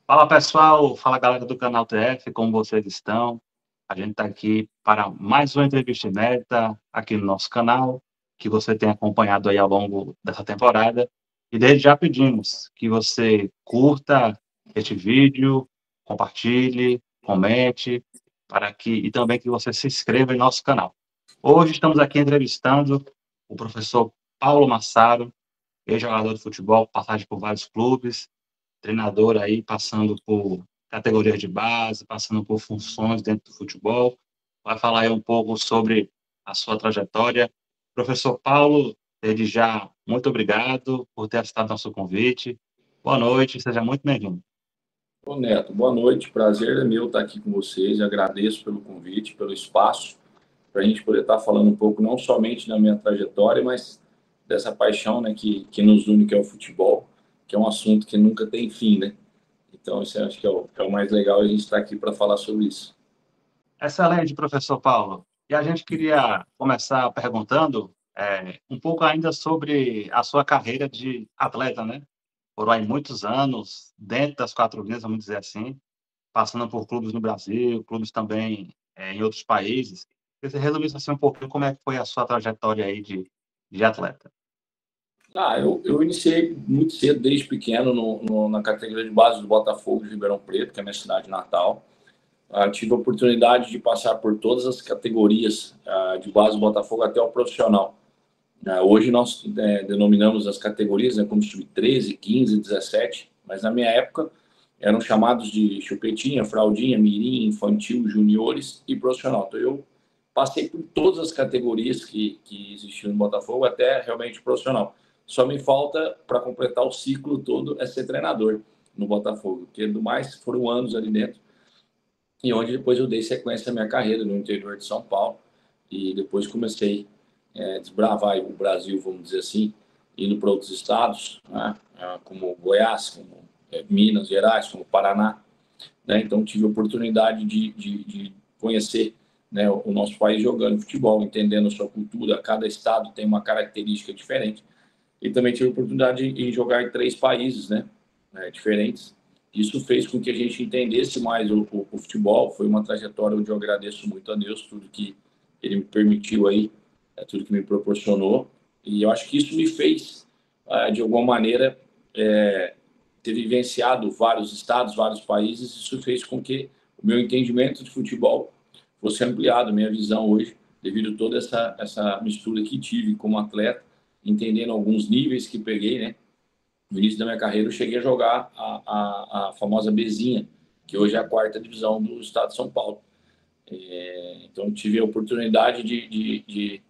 Fala pessoal, fala galera do canal TF, como vocês estão? A gente está aqui para mais uma entrevista inédita aqui no nosso canal, que você tem acompanhado aí ao longo dessa temporada. E desde já pedimos que você curta este vídeo, compartilhe, comente, e também que você se inscreva em nosso canal. Hoje estamos aqui entrevistando o professor Paulo Massaro, ex-jogador de futebol, passagem por vários clubes, treinador aí, passando por categorias de base, passando por funções dentro do futebol. Vai falar aí um pouco sobre a sua trajetória. Professor Paulo, desde já, muito obrigado por ter aceitado nosso convite. Boa noite, seja muito bem-vindo. Ô Neto, boa noite, prazer é meu estar aqui com vocês, agradeço pelo convite, pelo espaço, para a gente poder estar falando um pouco não somente da minha trajetória, mas dessa paixão, né, que nos une, que é o futebol, que é um assunto que nunca tem fim, né? Então, isso eu acho que é o mais legal, a gente estar aqui para falar sobre isso. Excelente, professor Paulo. E a gente queria começar perguntando um pouco ainda sobre a sua carreira de atleta, né? Foram aí muitos anos dentro das quatro linhas, vamos dizer assim, passando por clubes no Brasil, clubes também em outros países. Você resumisse assim um pouquinho como é que foi a sua trajetória aí de atleta. Eu iniciei muito cedo, desde pequeno, na categoria de base do Botafogo de Ribeirão Preto, que é a minha cidade natal. Tive a oportunidade de passar por todas as categorias de base do Botafogo até o profissional. Hoje nós denominamos as categorias, né, como sub-13, 15, 17, mas na minha época eram chamados de chupetinha, fraldinha, mirim, infantil, juniores e profissional. Então eu passei por todas as categorias que existiam no Botafogo até realmente profissional. Só me falta, para completar o ciclo todo, é ser treinador no Botafogo, porque do mais foram anos ali dentro, e onde depois eu dei sequência à minha carreira no interior de São Paulo, e depois comecei desbravar o Brasil, vamos dizer assim, indo para outros estados, né, como Goiás, como Minas Gerais, como Paraná. Né? Então, tive a oportunidade de conhecer, né, o nosso país jogando futebol, entendendo a sua cultura. Cada estado tem uma característica diferente. E também tive a oportunidade de jogar em 3 países, né, diferentes. Isso fez com que a gente entendesse mais o futebol. Foi uma trajetória onde eu agradeço muito a Deus, tudo que Ele me permitiu aí, tudo que me proporcionou. E eu acho que isso me fez, de alguma maneira, ter vivenciado vários estados, vários países. Isso fez com que o meu entendimento de futebol fosse ampliado, minha visão hoje, devido a toda essa mistura que tive como atleta, entendendo alguns níveis que peguei, né? No início da minha carreira, eu cheguei a jogar a famosa Bezinha, que hoje é a 4ª divisão do estado de São Paulo. Então, tive a oportunidade de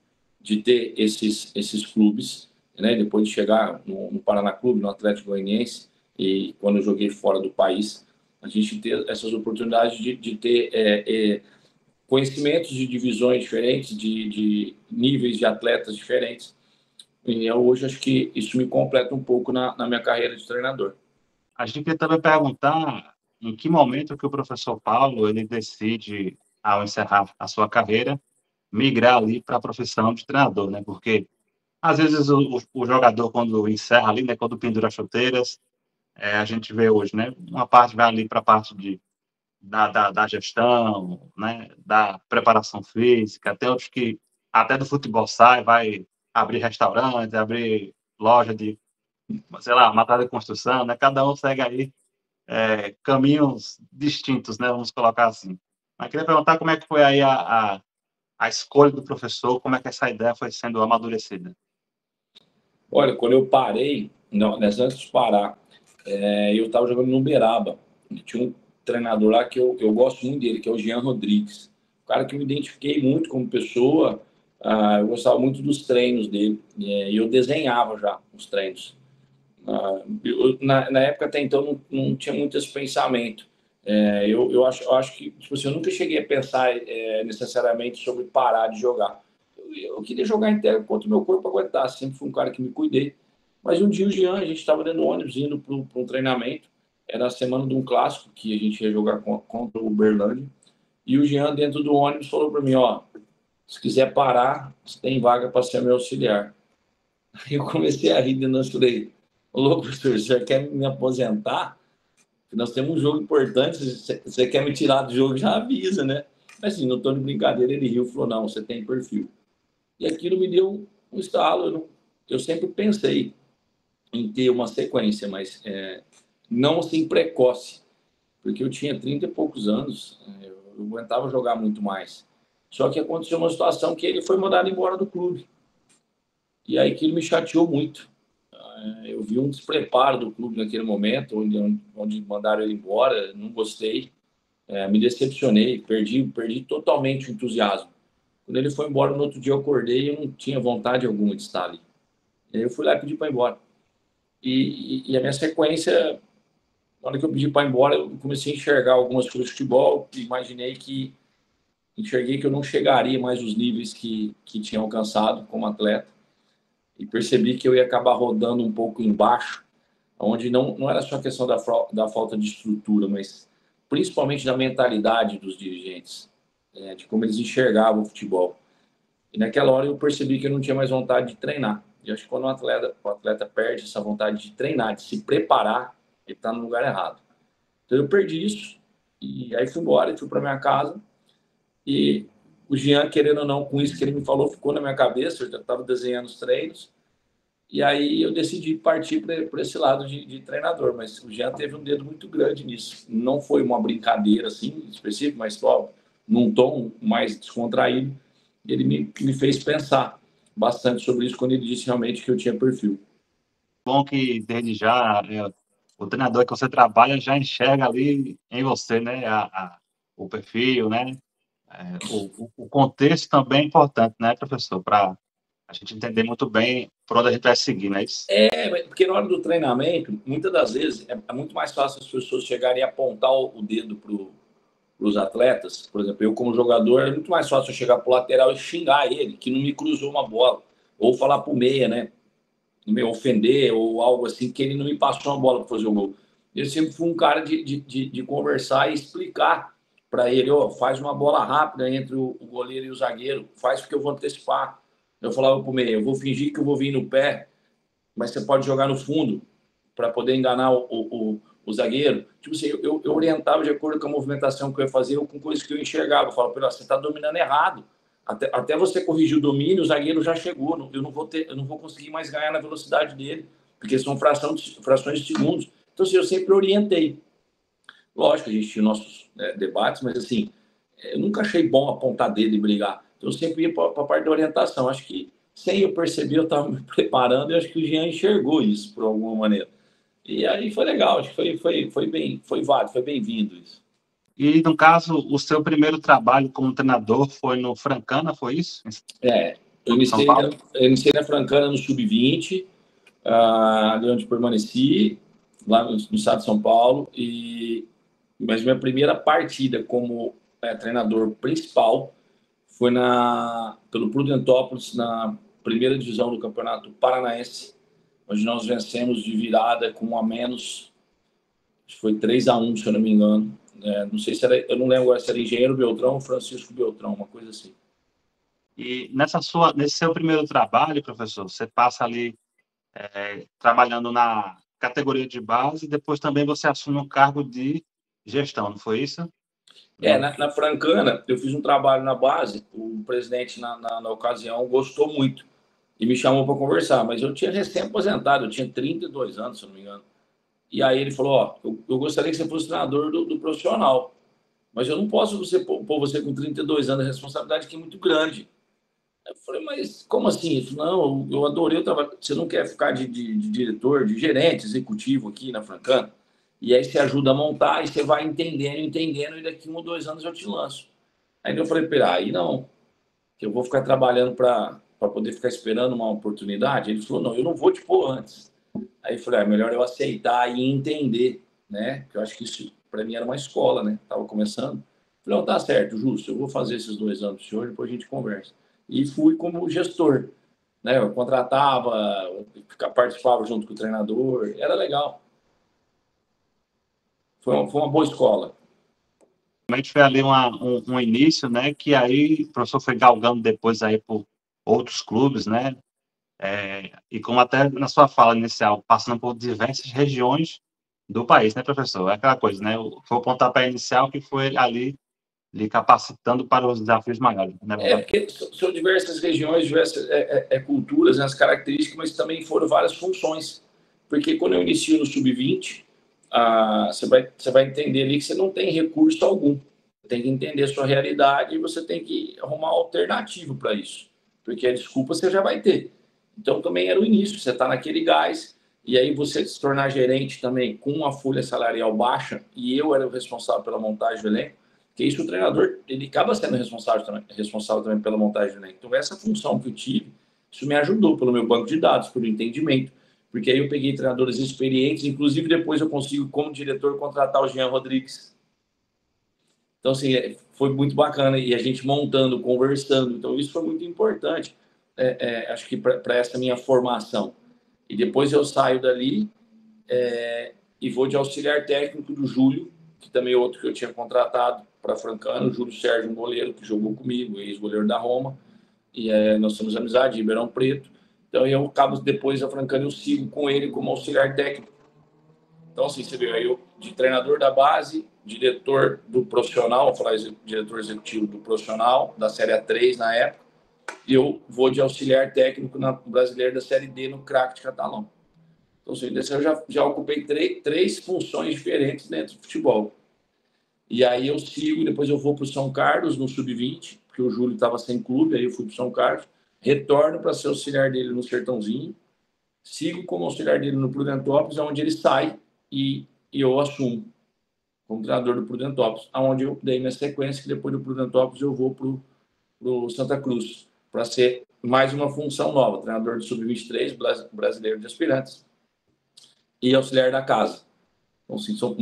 ter esses clubes, né? Depois de chegar no Paraná Clube, no Atlético Goianiense, e quando eu joguei fora do país, a gente ter essas oportunidades de ter conhecimentos de divisões diferentes, de níveis de atletas diferentes. E eu hoje acho que isso me completa um pouco na minha carreira de treinador. A gente queria também perguntar em que momento que o professor Paulo ele decide, ao encerrar a sua carreira, migrar ali para a profissão de treinador, né? Porque às vezes o jogador, quando encerra ali, né, quando pendura as chuteiras, a gente vê hoje, né? Uma parte vai ali para a parte da gestão, né? Da preparação física, tem outros que até do futebol sai, vai abrir restaurante, abrir loja de, sei lá, material de construção, né? Cada um segue aí caminhos distintos, né? Vamos colocar assim. Mas queria perguntar como é que foi aí a escolha do professor, como é que essa ideia foi sendo amadurecida. Olha, quando eu parei, não, antes de parar, eu estava jogando no Uberaba. Tinha um treinador lá que eu gosto muito dele, que é o Jean Rodrigues. Um cara que eu me identifiquei muito como pessoa. Eu gostava muito dos treinos dele. E eu desenhava já os treinos. Na época, até então, não tinha muito esse pensamento. Eu acho que tipo assim, eu nunca cheguei a pensar necessariamente sobre parar de jogar. Eu queria jogar inteiro enquanto o meu corpo aguentar. Sempre fui um cara que me cuidei. Mas um dia o Jean, a gente estava dentro do ônibus, indo para um treinamento. Era a semana de um clássico que a gente ia jogar contra o Uberlândia. E o Jean, dentro do ônibus, falou para mim, ó, se quiser parar, você tem vaga para ser meu auxiliar. Aí eu comecei a rir, e falei, ô louco, professor, você quer me aposentar? Nós temos um jogo importante, você quer me tirar do jogo, já avisa, né? Mas assim, no tom de brincadeira, ele riu e falou, não, você tem perfil. E aquilo me deu um estalo. Eu sempre pensei em ter uma sequência, mas não assim precoce, porque eu tinha 30 e poucos anos, eu aguentava jogar muito mais. Só que aconteceu uma situação que ele foi mandado embora do clube. E aí aquilo me chateou muito. Eu vi um despreparo do clube naquele momento, onde mandaram ele embora, não gostei, me decepcionei, perdi totalmente o entusiasmo. Quando ele foi embora, no outro dia eu acordei e eu não tinha vontade alguma de estar ali. E aí eu fui lá e pedi para ir embora. E a minha sequência, na hora que eu pedi para ir embora, eu comecei a enxergar algumas coisas de futebol, enxerguei que eu não chegaria mais os níveis que tinha alcançado como atleta, e percebi que eu ia acabar rodando um pouco embaixo, onde não era só questão da falta de estrutura, mas principalmente da mentalidade dos dirigentes, de como eles enxergavam o futebol. E naquela hora eu percebi que eu não tinha mais vontade de treinar. E acho que quando o atleta perde essa vontade de treinar, de se preparar, ele está no lugar errado. Então eu perdi isso, e aí fui embora, fui para minha casa, e o Jean, querendo ou não, com isso que ele me falou, ficou na minha cabeça, eu já estava desenhando os treinos, e aí eu decidi partir para esse lado de treinador, mas o Jean teve um dedo muito grande nisso. Não foi uma brincadeira assim, específica, mas ó, num tom mais descontraído, ele me fez pensar bastante sobre isso quando ele disse realmente que eu tinha perfil. Bom que desde já o treinador que você trabalha já enxerga ali em você, né, o perfil, né, o contexto também é importante, né, professor, para a gente entender muito bem por onde a gente vai seguir, não é isso? Porque na hora do treinamento, muitas das vezes, é muito mais fácil as pessoas chegarem a apontar o dedo para os atletas. Por exemplo, eu como jogador, é muito mais fácil eu chegar para o lateral e xingar ele, que não me cruzou uma bola. Ou falar para o meia, né? Me ofender ou algo assim, que ele não me passou uma bola para fazer o gol. Eu sempre fui um cara de conversar e explicar para ele, faz uma bola rápida entre o goleiro e o zagueiro, faz porque eu vou antecipar. Eu falava para o meia, eu vou fingir que eu vou vir no pé, mas você pode jogar no fundo para poder enganar o zagueiro. Tipo assim, eu orientava de acordo com a movimentação que eu ia fazer ou com coisas que eu enxergava. Eu falava, você está dominando errado. Até você corrigir o domínio, o zagueiro já chegou. Eu não vou conseguir mais ganhar na velocidade dele, porque são frações de segundos. Então, assim, eu sempre orientei. Lógico, a gente tinha nossos debates, mas assim, eu nunca achei bom apontar dedo e brigar. Então, eu sempre ia para a parte da orientação. Acho que, sem eu perceber, eu estava me preparando e acho que o Jean enxergou isso, por alguma maneira. E aí foi legal, acho que foi válido, foi bem-vindo isso. E, no caso, o seu primeiro trabalho como treinador foi no Francana, foi isso? Eu iniciei na Francana no Sub-20, ali onde permaneci, lá no estado de São Paulo, mas minha primeira partida como treinador principal foi pelo Prudentópolis, na primeira divisão do Campeonato Paranaense, onde nós vencemos de virada com um a menos, acho que foi 3-1, se eu não me engano. Não sei se era, eu não lembro agora se era Engenheiro Beltrão ou Francisco Beltrão, uma coisa assim. E nesse seu primeiro trabalho, professor, você passa ali trabalhando na categoria de base e depois também você assume um cargo de gestão, não foi isso? Na Francana, eu fiz um trabalho na base, o presidente, na ocasião, gostou muito e me chamou para conversar, mas eu tinha recém-aposentado, eu tinha 32 anos, se eu não me engano. E aí ele falou, eu gostaria que você fosse treinador do profissional, mas eu não posso pôr você com 32 anos, a responsabilidade aqui é muito grande. Eu falei, mas como assim? Ele falou, não, eu adorei o trabalho. Você não quer ficar de diretor, de gerente executivo aqui na Francana? E aí você ajuda a montar e você vai entendendo, e daqui 1 ou 2 anos eu te lanço. Aí eu falei, aí não, que eu vou ficar trabalhando para poder ficar esperando uma oportunidade. Ele falou, não, eu não vou te pôr antes. Aí eu falei, melhor eu aceitar e entender, né? Porque eu acho que isso para mim era uma escola, né? Tava começando. Eu falei, tá certo, Justo, eu vou fazer esses 2 anos do senhor, depois a gente conversa. E fui como gestor, né? Eu contratava, participava junto com o treinador, era legal. Foi uma boa escola. Realmente foi ali um início, né? Que aí o professor foi galgando depois aí por outros clubes, né? E como até na sua fala inicial, passando por diversas regiões do país, né, professor? É aquela coisa, né? Foi o pontapé inicial que foi ali lhe capacitando para os desafios maiores, não é verdade? Porque são diversas regiões, diversas culturas, né, as características, mas também foram várias funções. Porque quando eu inicio no sub-20, você vai entender ali que você não tem recurso algum. Você tem que entender a sua realidade e você tem que arrumar uma alternativa para isso. Porque a desculpa você já vai ter. Então também era o início, você está naquele gás, e aí você se tornar gerente também com uma folha salarial baixa, e eu era o responsável pela montagem do elenco, que isso o treinador, ele acaba sendo responsável também pela montagem do elenco. Então essa função que eu tive, isso me ajudou pelo meu banco de dados, pelo entendimento, porque aí eu peguei treinadores experientes, inclusive depois eu consigo, como diretor, contratar o Jean Rodrigues. Então, assim, foi muito bacana, e a gente montando, conversando, então isso foi muito importante, acho que para essa minha formação. E depois eu saio dali e vou de auxiliar técnico do Júlio, que também é outro que eu tinha contratado para Francano, o Júlio Sérgio, um goleiro que jogou comigo, ex-goleiro da Roma, e nós temos amizade, em Ribeirão Preto. Então eu acabo depois a Francano, eu sigo com ele como auxiliar técnico. Então, assim, você vê aí eu de treinador da base, diretor do profissional, vou falar diretor executivo do profissional, da Série A3 na época, e eu vou de auxiliar técnico na brasileira da Série D no Crack de Catalão. Então, assim, eu já ocupei três funções diferentes dentro do futebol. E aí eu sigo, depois eu vou para o São Carlos no Sub-20, porque o Júlio estava sem clube, aí eu fui para o São Carlos, retorno para ser auxiliar dele no Sertãozinho, sigo como auxiliar dele no Prudentópolis, onde ele sai e eu assumo como treinador do Prudentópolis, onde eu dei minha sequência, que depois do Prudentópolis eu vou para o Santa Cruz, para ser mais uma função nova, treinador do Sub-23, brasileiro de aspirantes, e auxiliar da casa. Então, assim, são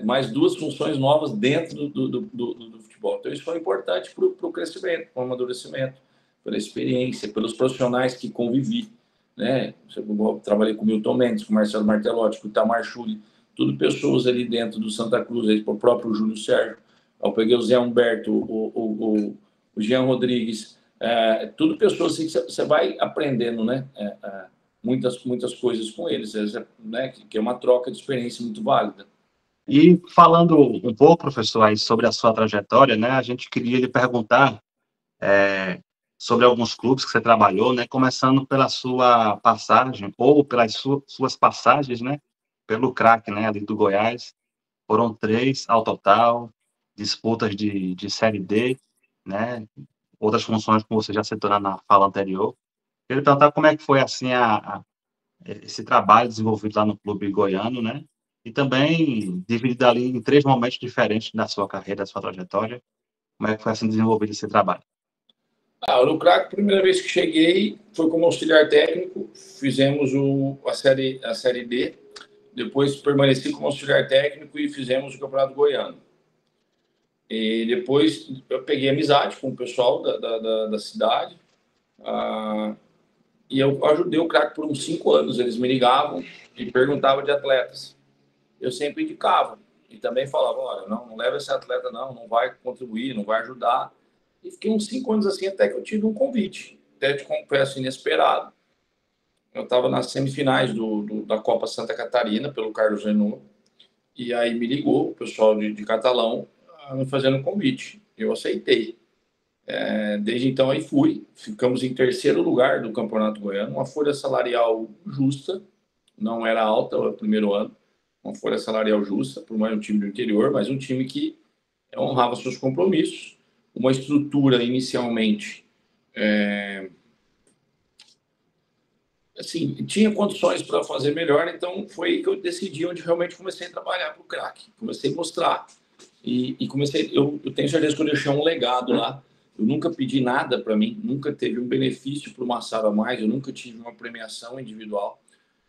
mais duas funções novas dentro do futebol. Então, isso foi importante para o crescimento, para o amadurecimento, pela experiência, pelos profissionais que convivi. Né? Eu trabalhei com o Milton Mendes, com o Marcelo Martelotti, com o Itamar Schulli, tudo pessoas ali dentro do Santa Cruz, aí, o próprio Júlio Sérgio. Eu peguei o Zé Humberto, o Jean Rodrigues, tudo pessoas assim, que você vai aprendendo, né? Muitas coisas com eles, né? Que é uma troca de experiência muito válida. E falando um pouco, professor, aí sobre a sua trajetória, né? A gente queria lhe perguntar sobre alguns clubes que você trabalhou, né? Começando pela sua passagem ou pelas suas passagens, né? Pelo Crack, né? Ali do Goiás, foram 3 ao total, disputas de Série D, né? Outras funções que você já citou na fala anterior. Queria perguntar como é que foi assim esse trabalho desenvolvido lá no clube goiano, né? E também dividido ali em 3 momentos diferentes da sua carreira, da sua trajetória. Como é que foi assim desenvolvido esse trabalho? No Crack, a primeira vez que cheguei foi como auxiliar técnico, fizemos a série D, depois permaneci como auxiliar técnico e fizemos o Campeonato Goiano. E depois eu peguei amizade com o pessoal da cidade, e eu ajudei o Crack por uns 5 anos. Eles me ligavam e perguntavam de atletas. Eu sempre indicava. E também falava, olha, não leva esse atleta não vai contribuir, não vai ajudar. E fiquei uns 5 anos assim, até que eu tive um convite. Até te confesso, inesperado. Eu estava nas semifinais da Copa Santa Catarina, pelo Carlos Renault. E aí me ligou o pessoal de Catalão, me fazendo um convite. Eu aceitei. Desde então aí fui. Ficamos em terceiro lugar do Campeonato Goiano. Uma folha salarial justa. Não era alta o primeiro ano. Uma folha salarial justa, por mais um time do interior, mas um time que honrava seus compromissos. Uma estrutura inicialmente assim, tinha condições para fazer melhor, então foi aí que eu decidi onde realmente comecei a trabalhar para o Crack. Comecei a mostrar e comecei. Eu tenho certeza que eu deixei um legado lá. Eu nunca pedi nada para mim, nunca teve um benefício para o Massaro a mais, eu nunca tive uma premiação individual.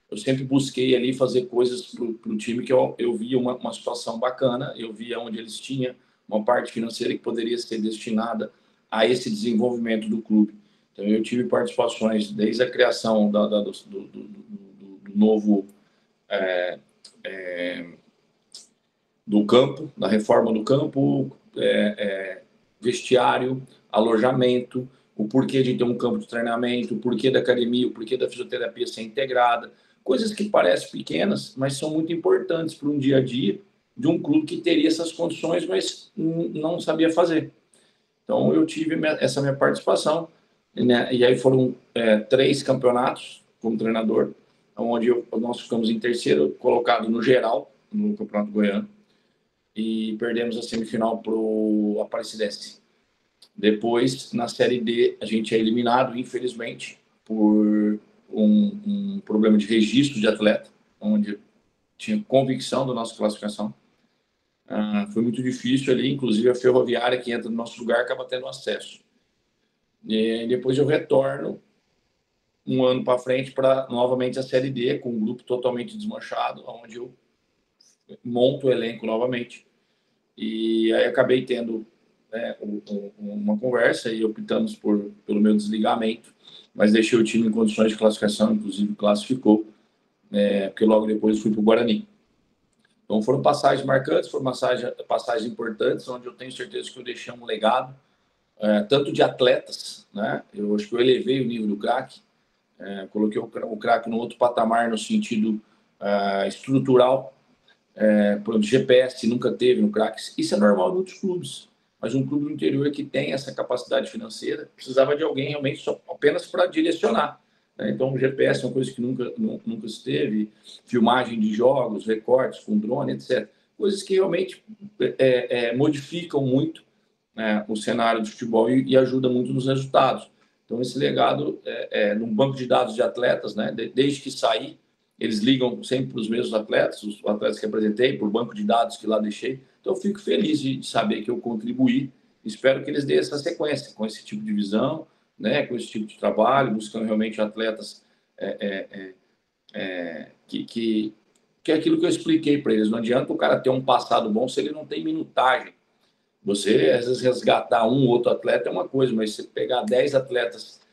Eu sempre busquei ali fazer coisas para o time que eu via uma situação bacana, eu via onde eles tinham uma parte financeira que poderia ser destinada a esse desenvolvimento do clube. Então, eu tive participações desde a criação do novo do campo, da reforma do campo, vestiário, alojamento, o porquê de ter um campo de treinamento, o porquê da academia, o porquê da fisioterapia ser integrada, Coisas que parecem pequenas, mas são muito importantes para um dia a dia de um clube que teria essas condições, mas não sabia fazer. Então, eu tive essa minha participação, né? E aí foram 3 campeonatos como treinador, onde nós ficamos em terceiro colocado no geral, no Campeonato Goiano, e perdemos a semifinal para o Aparecidense. Depois, na Série D, a gente é eliminado, infelizmente, por um problema de registro de atleta, onde tinha convicção da nossa classificação. Foi muito difícil ali, inclusive a Ferroviária, que entra no nosso lugar, acaba tendo acesso. E depois eu retorno um ano para frente para novamente a Série D, com um grupo totalmente desmanchado, onde eu monto o elenco novamente. E aí acabei tendo uma conversa e optamos pelo meu desligamento, mas deixei o time em condições de classificação, inclusive classificou, porque logo depois fui para o Guarani. Então foram passagens marcantes, foram passagens importantes, onde eu tenho certeza que eu deixei um legado, tanto de atletas, né? Eu acho que eu elevei o nível do craque, coloquei o craque no outro patamar no sentido estrutural. O GPS nunca teve no craque. Isso é normal em muitos clubes, mas um clube do interior que tem essa capacidade financeira precisava de alguém realmente apenas para direcionar. Então, o GPS é uma coisa que nunca se teve, filmagem de jogos, recortes com drone, etc. Coisas que realmente modificam muito o cenário do futebol e ajuda muito nos resultados. Então, esse legado num banco de dados de atletas, né, desde que saí, eles ligam sempre para os mesmos atletas, os atletas que apresentei, por banco de dados que lá deixei. Então, eu fico feliz de saber que eu contribuí. Espero que eles dêem essa sequência, com esse tipo de visão, né, com esse tipo de trabalho, buscando realmente atletas que é aquilo que eu expliquei para eles. Não adianta o cara ter um passado bom se ele não tem minutagem. Você, às vezes, resgatar um ou outro atleta é uma coisa, mas você pegar 10 atletas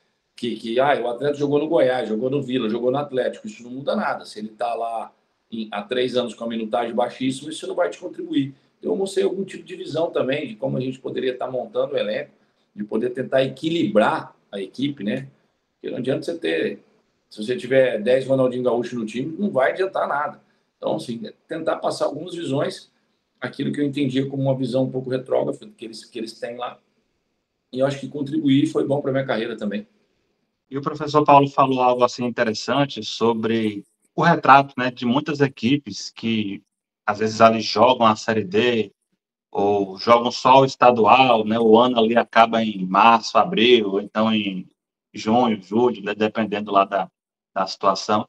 o atleta jogou no Goiás, jogou no Vila, jogou no Atlético, isso não muda nada. Se ele está lá há 3 anos com a minutagem baixíssima, isso não vai te contribuir. Então, eu mostrei algum tipo de visão também de como a gente poderia estar montando o elenco, de poder tentar equilibrar a equipe, né? Porque não adianta você ter... Se você tiver 10 Ronaldinho Gaúcho no time, não vai adiantar nada. Então, assim, tentar passar algumas visões, aquilo que eu entendia como uma visão um pouco retrógrada que eles têm lá. E eu acho que contribuir foi bom para a minha carreira também. E o professor Paulo falou algo assim interessante sobre o retrato, né, de muitas equipes que às vezes ali jogam a Série D ou jogam só o estadual, né, o ano ali acaba em março, abril, ou então em junho, julho, né, dependendo lá da situação.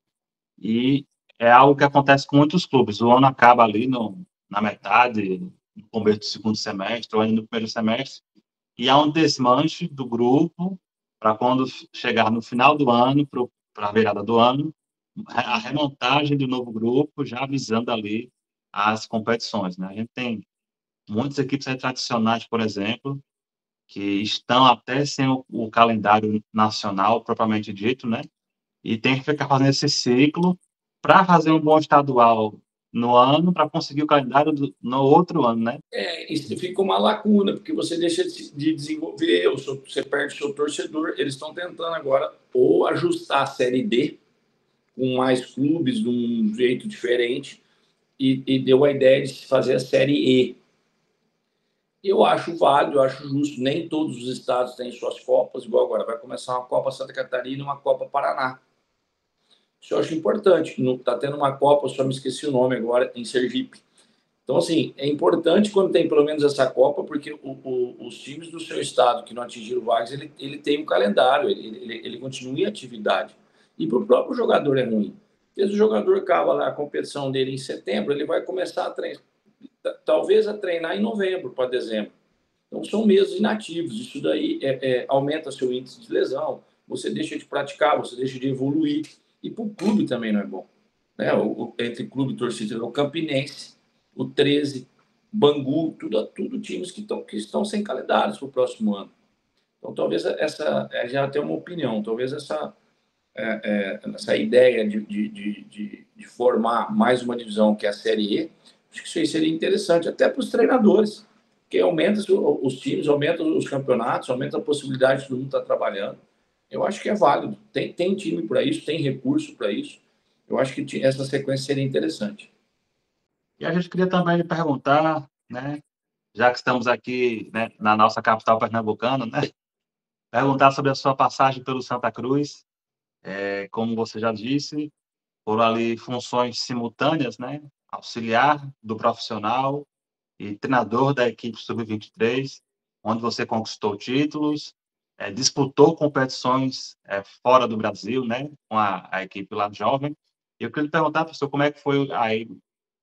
E é algo que acontece com muitos clubes. O ano acaba ali na metade, no começo do segundo semestre, ou ainda no primeiro semestre, e há um desmanche do grupo para quando chegar no final do ano, para a virada do ano, a remontagem do novo grupo, já avisando ali as competições, né? A gente tem muitas equipes tradicionais, por exemplo, que estão até sem o calendário nacional propriamente dito, né? E tem que ficar fazendo esse ciclo para fazer um bom estadual no ano, para conseguir o calendário no outro ano, né? Isso fica uma lacuna, porque você deixa de desenvolver, você perde o seu torcedor. Eles estão tentando agora ou ajustar a Série D com mais clubes de um jeito diferente e deu a ideia de fazer a Série E. Eu acho válido, eu acho justo. Nem todos os estados têm suas copas, igual agora. Vai começar uma Copa Santa Catarina e uma Copa Paraná. Isso eu acho importante. Está tendo uma Copa, eu só me esqueci o nome agora, em Sergipe. Então, assim, é importante quando tem pelo menos essa Copa, porque os times do seu estado que não atingiram vagas, ele tem um calendário, ele continua em atividade. E para o próprio jogador é ruim. Se o jogador acaba lá a competição dele em setembro, ele vai começar a treinar, talvez a treinar em novembro para dezembro. Então, são meses inativos. Isso daí aumenta seu índice de lesão, você deixa de praticar, você deixa de evoluir. E para o clube também não é bom. Né? Entre clube e torcida, o Campinense, o 13, Bangu, tudo times que estão sem calendários para o próximo ano. Então, talvez essa já tem uma opinião, talvez essa ideia de formar mais uma divisão que é a Série E, acho que isso aí seria interessante, até para os treinadores, porque aumenta os times, aumenta os campeonatos, aumenta a possibilidade de todo mundo estar trabalhando. Eu acho que é válido. Tem time para isso, tem recurso para isso. eu acho que essa sequência seria interessante. E a gente queria também lhe perguntar, né, já que estamos aqui, né, na nossa capital pernambucana, né, perguntar sobre a sua passagem pelo Santa Cruz. Como você já disse, foram ali funções simultâneas, né, auxiliar do profissional e treinador da equipe sub-23, onde você conquistou títulos, disputou competições fora do Brasil, né, com a equipe lá jovem. E eu queria lhe perguntar, professor, como é que foi aí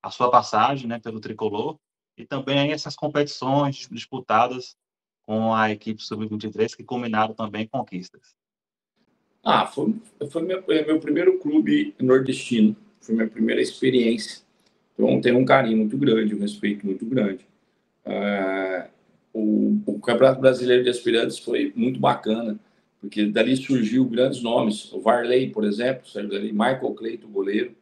a sua passagem, né, pelo Tricolor e também aí essas competições disputadas com a equipe sub-23 que culminaram também em conquistas. Foi meu primeiro clube nordestino, foi minha primeira experiência. Então, tem um carinho muito grande, um respeito muito grande. O Campeonato Brasileiro de Aspirantes foi muito bacana, porque dali surgiu grandes nomes. O Varley, por exemplo, saiu dali. Michael Cleito, goleiro.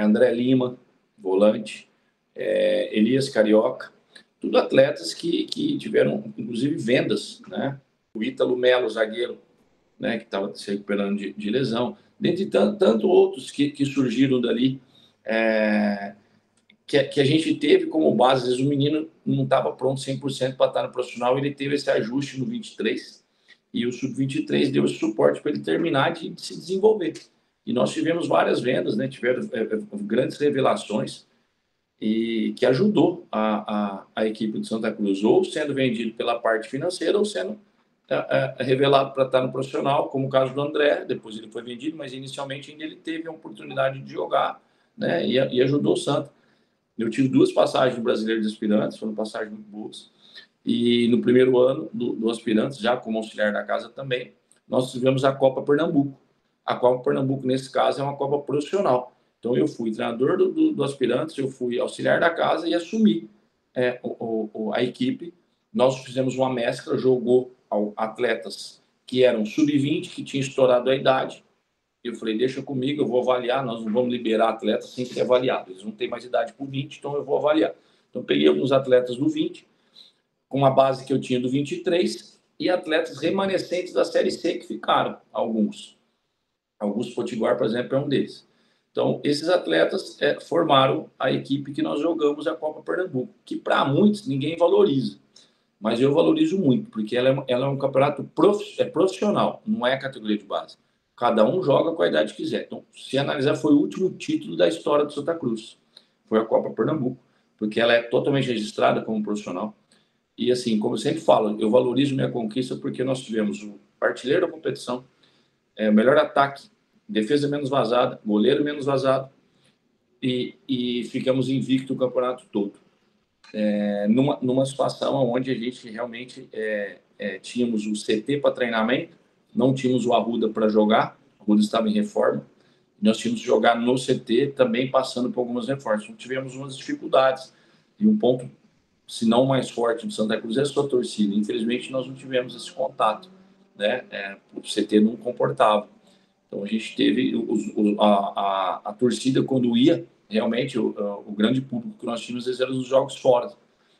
André Lima, volante. Elias Carioca. Tudo atletas que tiveram, inclusive, vendas, né? O Ítalo Melo, zagueiro, né, que estava se recuperando de lesão. Dentre tanto outros que surgiram dali. Que a gente teve como base, às vezes o menino não estava pronto 100% para estar no profissional, ele teve esse ajuste no 23, e o Sub-23 deu esse suporte para ele terminar de se desenvolver. E nós tivemos várias vendas, né? Tiveram grandes revelações, e que ajudou a equipe de Santa Cruz, ou sendo vendido pela parte financeira, ou sendo revelado para estar no profissional, como o caso do André. Depois ele foi vendido, mas inicialmente ainda ele teve a oportunidade de jogar, né? E ajudou o Santa. Eu tive 2 passagens no Brasileiro de Aspirantes, foram passagens muito boas. E no primeiro ano do Aspirantes, já como auxiliar da casa também, nós tivemos a Copa Pernambuco. A Copa Pernambuco, nesse caso, é uma Copa profissional. Então, eu fui treinador do Aspirantes, eu fui auxiliar da casa e assumi a equipe. Nós fizemos uma mescla, jogou atletas que eram sub-20, que tinham estourado a idade. Eu falei, deixa comigo, eu vou avaliar, nós não vamos liberar atletas sem ser avaliado. Eles não têm mais idade por 20, então eu vou avaliar. Então, peguei alguns atletas do 20, com a base que eu tinha do 23, e atletas remanescentes da Série C que ficaram, alguns. Alguns Potiguar, por exemplo, é um deles. Então, esses atletas formaram a equipe que nós jogamos a Copa Pernambuco, que para muitos ninguém valoriza, mas eu valorizo muito, porque ela é um campeonato profissional, não é categoria de base. Cada um joga com a idade que quiser. Então, se analisar, foi o último título da história do Santa Cruz. Foi a Copa Pernambuco, porque ela é totalmente registrada como profissional. E assim, como eu sempre falo, eu valorizo minha conquista porque nós tivemos o artilheiro da competição, o melhor ataque, defesa menos vazada, goleiro menos vazado, e ficamos invicto o campeonato todo. Numa situação onde a gente realmente tínhamos o CT para treinamento, não tínhamos o Arruda para jogar, o Arruda estava em reforma, nós tínhamos que jogar no CT também passando por algumas reformas. Então, tivemos umas dificuldades, e um ponto, se não mais forte do Santa Cruz é a sua torcida. Infelizmente, nós não tivemos esse contato, né? O CT não comportava. Então, a gente teve a torcida, quando ia, realmente, o grande público que nós tínhamos era nos jogos fora.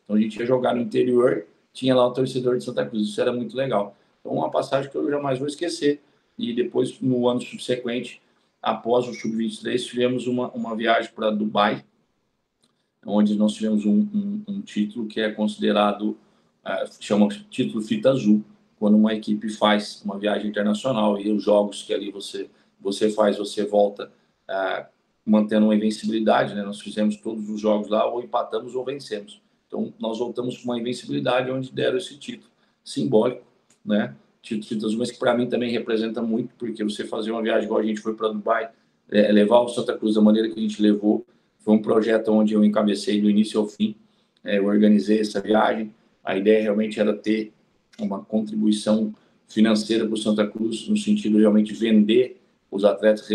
Então, a gente ia jogar no interior, tinha lá o torcedor de Santa Cruz, isso era muito legal. Então, uma passagem que eu jamais vou esquecer. E depois, no ano subsequente, após o Sub-23, tivemos uma viagem para Dubai, onde nós tivemos um título que é considerado, chama título fita azul, quando uma equipe faz uma viagem internacional e os jogos que ali você faz, você volta mantendo uma invencibilidade, né? Nós fizemos todos os jogos lá, ou empatamos ou vencemos. Então, nós voltamos com uma invencibilidade onde deram esse título simbólico, né? Título fita azul, mas que para mim também representa muito, porque você fazer uma viagem igual a gente foi para Dubai, levar o Santa Cruz da maneira que a gente levou, foi um projeto onde eu encabecei do início ao fim, eu organizei essa viagem. A ideia realmente era ter uma contribuição financeira para o Santa Cruz, no sentido de realmente vender os atletas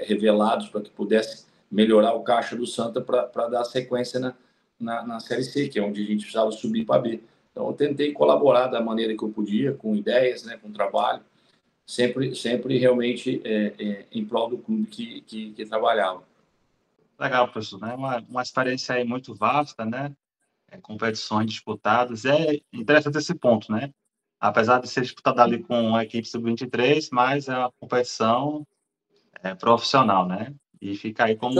revelados para que pudesse melhorar o caixa do Santa para dar sequência na Série C, que é onde a gente precisava subir para B. Então, eu tentei colaborar da maneira que eu podia, com ideias, né, com trabalho, sempre realmente em prol do clube que trabalhava. Legal, professor, né? Uma experiência aí muito vasta, né? Competições disputadas. É interessante esse ponto, né? Apesar de ser disputada ali com a equipe sub-23, mas é uma competição profissional, né? E fica aí como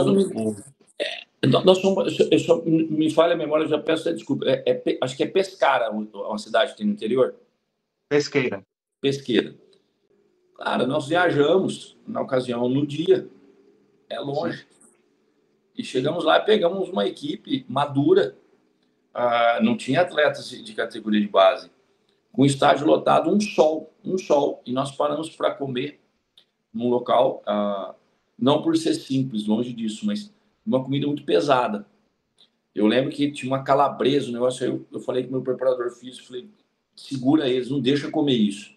Nós somos, me falha a memória, eu já peço desculpa. Acho que é Pescara, uma cidade que tem no interior. Pesqueira. Pesqueira. Cara, nós viajamos na ocasião no dia. É longe. Sim. E chegamos lá e pegamos uma equipe madura. Não tinha atletas de categoria de base. Com o estádio lotado, um sol. E nós paramos para comer num local, não por ser simples, longe disso, mas uma comida muito pesada. Eu lembro que tinha uma calabresa, um negócio aí, eu falei com o meu preparador físico, falei, segura eles, não deixa comer isso.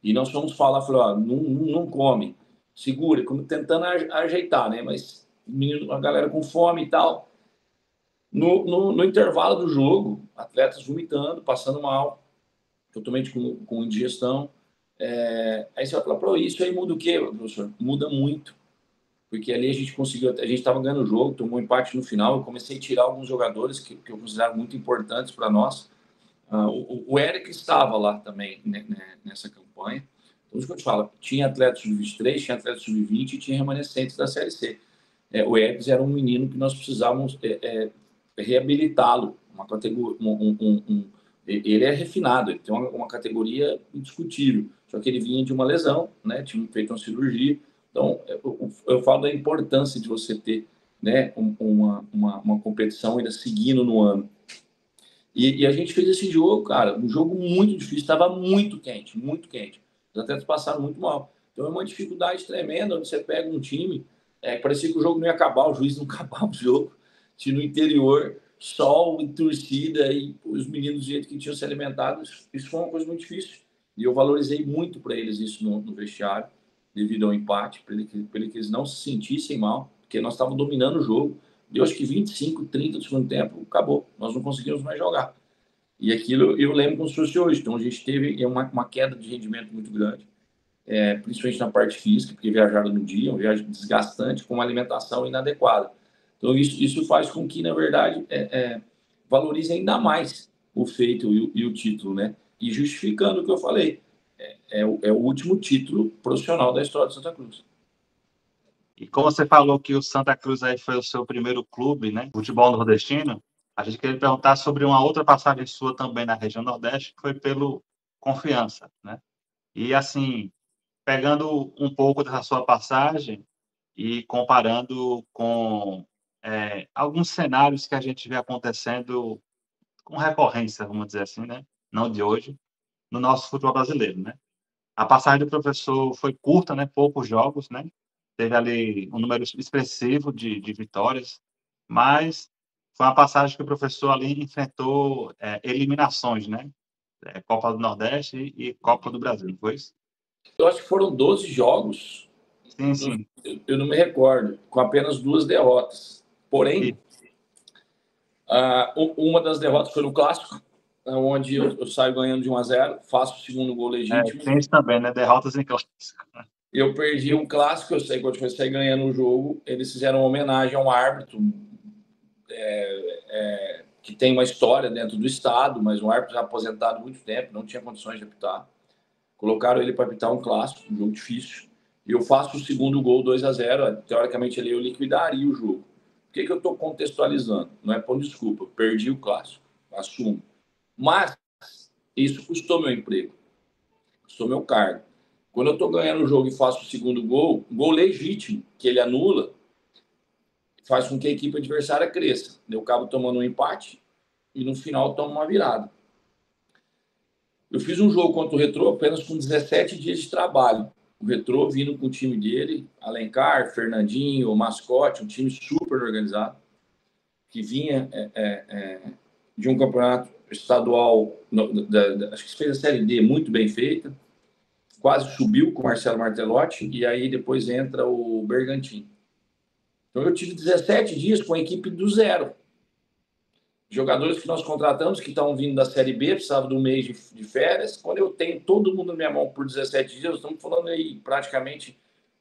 E nós fomos falar, falei, não come, segura, tentando ajeitar, né? Mas a galera com fome e tal. No intervalo do jogo, atletas vomitando, passando mal, totalmente com indigestão. Aí você vai falar, pô, isso aí muda o quê, professor? Muda muito. Porque ali a gente estava ganhando o jogo, tomou um empate no final, eu comecei a tirar alguns jogadores que eu considero muito importantes para nós. O Eric estava lá também, né, nessa campanha. Então, isso que eu te falo, tinha atletas sub-23, tinha atletas sub-20 e tinha remanescentes da Série C. O Eric era um menino que nós precisávamos reabilitá-lo, uma categoria, ele é refinado, ele tem uma categoria indiscutível, só que ele vinha de uma lesão, né, tinha feito uma cirurgia. Então, eu falo da importância de você ter, né, uma competição ainda seguindo no ano. E a gente fez esse jogo, cara, um jogo muito difícil, estava muito quente, muito quente. Os atletas passaram muito mal. Então, é uma dificuldade tremenda, onde você pega um time, parecia que o jogo não ia acabar, o juiz não acabava o jogo. Tinha no interior, sol e torcida, e os meninos do jeito que tinham se alimentado, isso foi uma coisa muito difícil. E eu valorizei muito para eles isso no vestiário, devido ao empate, para que eles não se sentissem mal, porque nós estávamos dominando o jogo. Deu acho que 25, 30 do segundo tempo, acabou. Nós não conseguimos mais jogar. E aquilo eu lembro como se fosse hoje. Então a gente teve uma queda de rendimento muito grande, principalmente na parte física, porque viajaram no dia, uma viagem desgastante, com uma alimentação inadequada. Então isso faz com que, na verdade, valorize ainda mais o feito e o título, né? E justificando o que eu falei. É o último título profissional da história de Santa Cruz. E como você falou que o Santa Cruz aí foi o seu primeiro clube, né, futebol nordestino, a gente queria perguntar sobre uma outra passagem sua também na região Nordeste, que foi pelo Confiança, né? E assim, pegando um pouco dessa sua passagem e comparando com alguns cenários que a gente vê acontecendo com recorrência, vamos dizer assim, né? Não de hoje, no nosso futebol brasileiro, né? A passagem do professor foi curta, né? Poucos jogos, né? Teve ali um número expressivo de vitórias, mas foi uma passagem que o professor ali enfrentou eliminações, né? Copa do Nordeste e Copa do Brasil, não foi isso? Eu acho que foram 12 jogos. Sim. Eu não me recordo, com apenas 2 derrotas. Porém, uma das derrotas foi no Clássico, onde eu saio ganhando de 1-0, faço o segundo gol legítimo. Tem isso também, né? Derrotas em Clássico. Eu perdi um Clássico, eu sei que quando eu saí ganhando o jogo, eles fizeram uma homenagem a um árbitro que tem uma história dentro do estado, mas um árbitro já aposentado há muito tempo, não tinha condições de apitar. Colocaram ele para apitar um Clássico, um jogo difícil. E eu faço o segundo gol, 2-0. Teoricamente, ali eu liquidaria o jogo. Por que eu estou contextualizando? Não é por desculpa. Perdi o Clássico. Assumo. Mas isso custou meu emprego. Custou meu cargo. Quando eu estou ganhando o jogo e faço o segundo gol, gol legítimo, que ele anula, faz com que a equipe adversária cresça. Eu acabo tomando um empate e no final tomo uma virada. Eu fiz um jogo contra o Retrô apenas com 17 dias de trabalho. O Retrô vindo com o time dele, Alencar, Fernandinho, o Mascote, um time super organizado, que vinha de um campeonato estadual, acho que fez a Série D muito bem feita, quase subiu com o Marcelo Martelotti, e aí depois entra o Bergantin. Então eu tive 17 dias com a equipe do zero. Jogadores que nós contratamos, que estão vindo da Série B, precisavam de um mês de férias. Quando eu tenho todo mundo na minha mão por 17 dias, estamos falando aí praticamente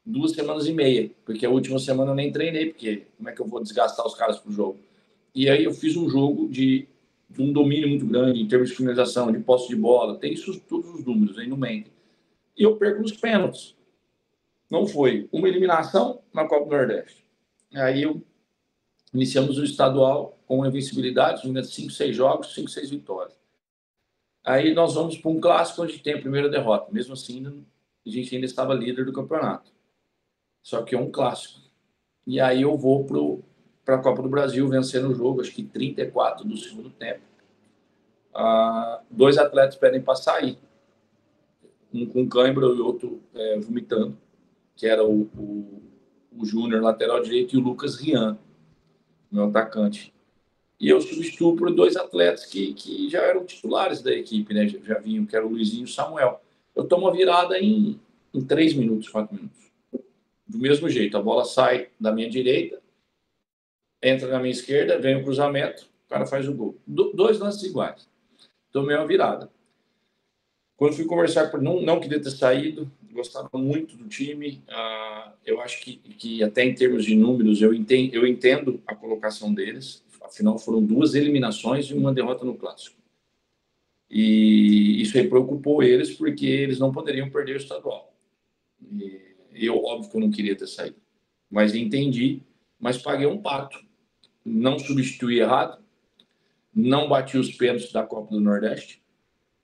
2 semanas e meia, porque a última semana eu nem treinei, porque como é que eu vou desgastar os caras para o jogo? E aí eu fiz um jogo de um domínio muito grande em termos de finalização, de posse de bola, tem isso, todos os números aí no meio. E eu perco nos pênaltis. não foi uma eliminação na Copa do Nordeste. Aí iniciamos o estadual com a invencibilidade, 5, 6 jogos, 5, 6 vitórias. Aí nós vamos para um clássico onde tem a primeira derrota. Mesmo assim, a gente ainda estava líder do campeonato. Só que é um clássico. E aí eu vou para a Copa do Brasil vencendo o jogo, acho que 34 do segundo tempo. 2 atletas pedem para sair. Um com cãibra e outro vomitando, que era o Júnior, lateral direito, e o Lucas Rian, meu atacante. E eu substituo por 2 atletas que já eram titulares da equipe, né? Já vinham, que era o Luizinho e o Samuel. Eu tomo a virada em 3 minutos, 4 minutos. Do mesmo jeito, a bola sai da minha direita, entra na minha esquerda, vem o cruzamento, o cara faz o gol. 2 lances iguais. Tomei uma virada. Quando fui conversar, não queria ter saído, gostava muito do time. Eu acho que até em termos de números, eu entendo a colocação deles. Afinal, foram 2 eliminações e uma derrota no Clássico. E isso aí preocupou eles, porque eles não poderiam perder o estadual. E óbvio que eu não queria ter saído. Mas entendi, mas paguei um pato. Não substituí errado, não bati os pênaltis da Copa do Nordeste,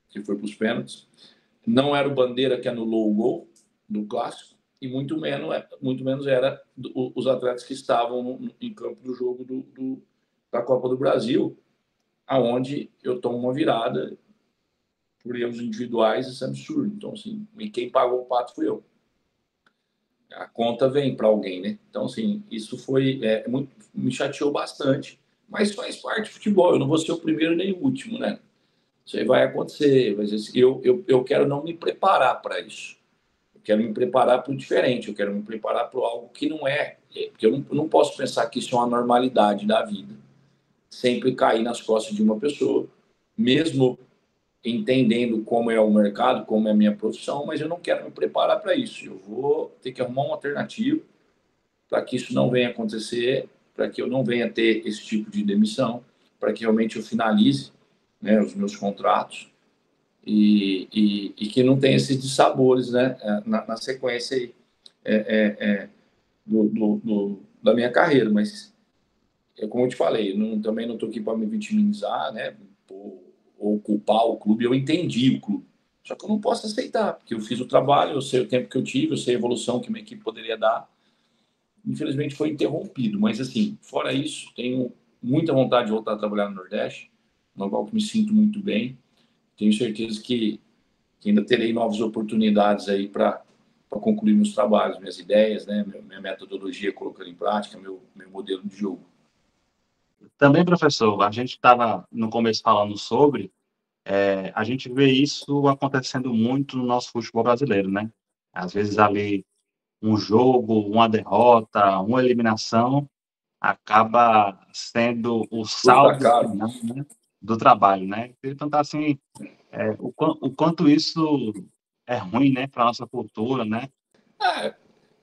que foi para os pênaltis. Não era o Bandeira que anulou o gol do Clássico, e muito menos era os atletas que estavam em campo do jogo da Copa do Brasil, aonde eu tomo uma virada por erros individuais, isso é absurdo. Então, assim, e quem pagou o pato fui eu. A conta vem para alguém, né? Então, assim, isso foi me chateou bastante, mas faz parte do futebol. Eu não vou ser o primeiro nem o último, né? Isso aí vai acontecer. Mas eu quero não me preparar para isso. Eu quero me preparar para o diferente. Eu quero me preparar para algo que não é. Porque eu não posso pensar que isso é uma normalidade da vida. Sempre cair nas costas de uma pessoa, mesmo entendendo como é o mercado, como é a minha profissão, mas eu não quero me preparar para isso. Eu vou ter que arrumar uma alternativa para que isso não venha acontecer, para que eu não venha ter esse tipo de demissão, para que realmente eu finalize, né, os meus contratos e que não tenha esses dissabores, né, na sequência aí, da minha carreira. Mas, como eu te falei, também não estou aqui para me vitimizar, né, ou culpar o clube. Eu entendi o clube, só que eu não posso aceitar, porque eu fiz o trabalho, eu sei o tempo que eu tive, eu sei a evolução que minha equipe poderia dar. Infelizmente foi interrompido, mas assim, fora isso, tenho muita vontade de voltar a trabalhar no Nordeste, no qual me sinto muito bem. Tenho certeza que ainda terei novas oportunidades aí para concluir meus trabalhos, minhas ideias, né, minha metodologia colocando em prática, meu modelo de jogo. Também, professor, a gente estava no começo falando sobre, a gente vê isso acontecendo muito no nosso futebol brasileiro, né? Às vezes ali um jogo, uma derrota, uma eliminação acaba sendo o saldo final, né, do trabalho, né? Então, assim, o quanto isso é ruim, né, para a nossa cultura, né?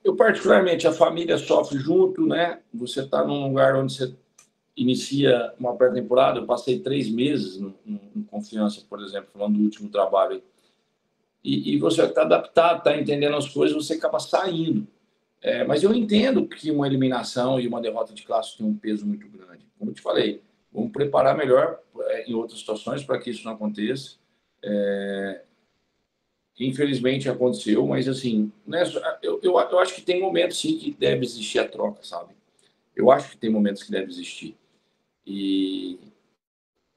Eu, particularmente, a família sofre junto, né? Você está num lugar onde você inicia uma pré-temporada. Eu passei 3 meses em Confiança, por exemplo, falando do último trabalho. E você está adaptado, está entendendo as coisas, você acaba saindo. Mas eu entendo que uma eliminação e uma derrota de classe tem um peso muito grande. Como eu te falei, vamos preparar melhor em outras situações para que isso não aconteça. Infelizmente aconteceu, mas assim, né, eu acho que tem momentos sim que deve existir a troca, sabe? Eu acho que tem momentos que deve existir. E